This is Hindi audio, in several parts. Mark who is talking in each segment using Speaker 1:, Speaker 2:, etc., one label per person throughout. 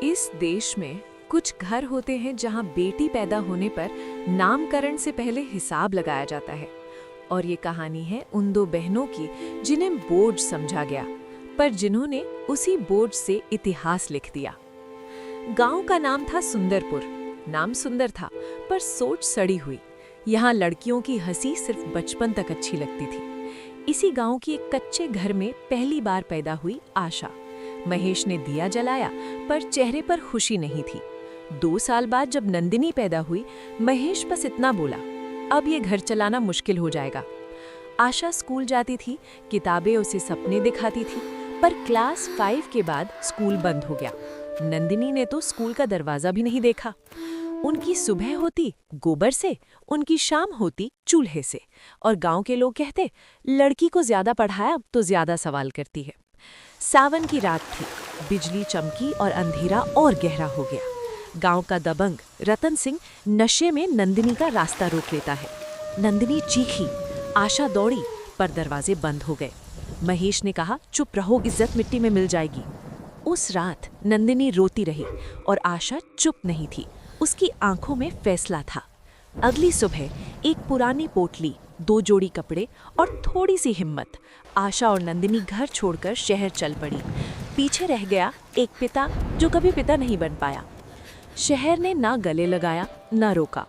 Speaker 1: इस देश में कुछ घर होते हैं जहां बेटी पैदा होने पर नामकरण से पहले हिसाब लगाया जाता है। और ये कहानी है उन दो बहनों की जिन्हें बोझ समझा गया, पर जिन्होंने उसी बोझ से इतिहास लिख दिया। गांव का नाम था सुंदरपुर। नाम सुंदर था पर सोच सड़ी हुई। यहाँ लड़कियों की हंसी सिर्फ बचपन तक अच्छी लगती थी। इसी गांव की एक कच्चे घर में पहली बार पैदा हुई आशा। महेश ने दिया जलाया पर चेहरे पर खुशी नहीं थी। 2 साल बाद जब नंदिनी पैदा हुई, महेश बस इतना बोला, अब ये घर चलाना मुश्किल हो जाएगा। आशा स्कूल जाती थी, किताबें उसे सपने दिखाती थी, पर क्लास 5 के बाद स्कूल बंद हो गया। नंदिनी ने तो स्कूल का दरवाजा भी नहीं देखा। उनकी सुबह होती गोबर से, उनकी शाम होती चूल्हे से। और गांव के लोग कहते, लड़की को ज्यादा पढ़ाया तो ज्यादा सवाल करती है। सावन की रात थी, बिजली चमकी और अंधेरा और गहरा हो गया। गांव का दबंग रतन सिंह नशे में नंदिनी का रास्ता रोक लेता है। नंदिनी चीखी, आशा दौड़ी, पर दरवाजे बंद हो गए। महेश ने कहा, चुप रहो, इज्जत मिट्टी में मिल जाएगी। उस रात नंदिनी रोती रही और आशा चुप नहीं थी। उसकी आंखों में फैसला था। अगली सुबह एक पुरानी पोटली, 2 जोड़ी कपड़े और थोड़ी सी हिम्मत, आशा और नंदिनी घर छोड़कर शहर चल पड़ी। पीछे रह गया एक पिता जो कभी पिता नहीं बन पाया। शहर ने ना गले लगाया ना रोका।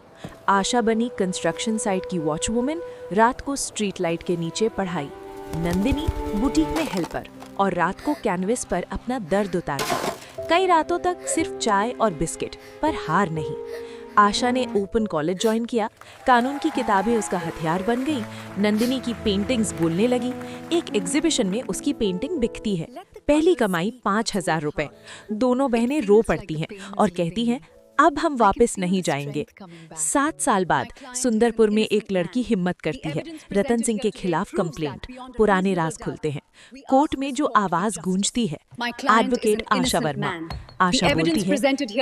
Speaker 1: आशा बनी कंस्ट्रक्शन साइट की वॉचवुमन, रात को स्ट्रीट लाइट के नीचे पढ़ाई। नंदिनी बुटीक में हेल्पर और रात को कैनवस पर अपना दर्द उतारती। कई रातों तक सिर्फ चाय और बिस्किट, पर हार नहीं। आशा ने ओपन कॉलेज ज्वाइन किया। कानून की किताबें उसका हथियार बन गई। नंदिनी की पेंटिंग्स बोलने लगी। एक एग्जीबिशन में उसकी पेंटिंग बिकती है। पहली कमाई 5000 रुपए। दोनों बहनें रो पड़ती हैं और कहती हैं, अब हम वापस नहीं जाएंगे। 7 साल बाद सुंदरपुर में एक लड़की हिम्मत करती है। रतन सिंह के खिलाफ कंप्लेंट। पुराने राज खुलते हैं। कोर्ट में जो आवाज गूंजती है, एडवोकेट आशा वर्मा। आशा बोलती है,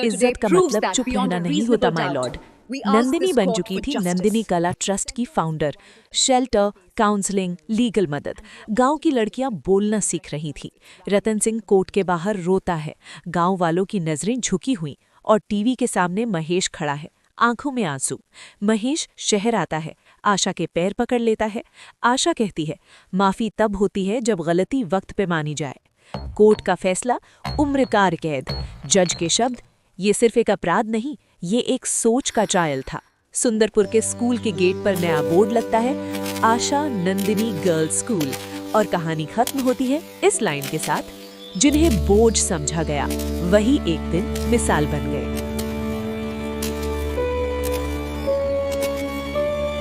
Speaker 1: इज्जत का मतलब चुप रहना नहीं होता माय लॉर्ड। नंदिनी बन चुकी थी नंदिनी कला ट्रस्ट की फाउंडर। शेल्टर, काउंसलिंग, लीगल मदद। गांव की लड़कियां बोलना सीख रही थी। रतन सिंह कोर्ट के बाहर रोता है। गांव वालों की नजरें झुकी हुई और टीवी के सामने महेश खड़ा है, आंखों में आंसू। महेश शहर आता है, आशा के पैर पकड़ लेता है। आशा कहती है, माफी तब होती है जब गलती वक्त पे मानी जाए। कोर्ट का फैसला, उम्रकाद कैद। जज के शब्द, ये सिर्फ एक अपराध नहीं, ये एक सोच का ट्रायल था। सुंदरपुर के स्कूल के गेट पर नया बोर्ड लगता है, आशा नंदिनी गर्ल्स स्कूल। और कहानी खत्म होती है इस लाइन के साथ, जिन्हें बोझ समझा गया वही एक दिन मिसाल बन गए।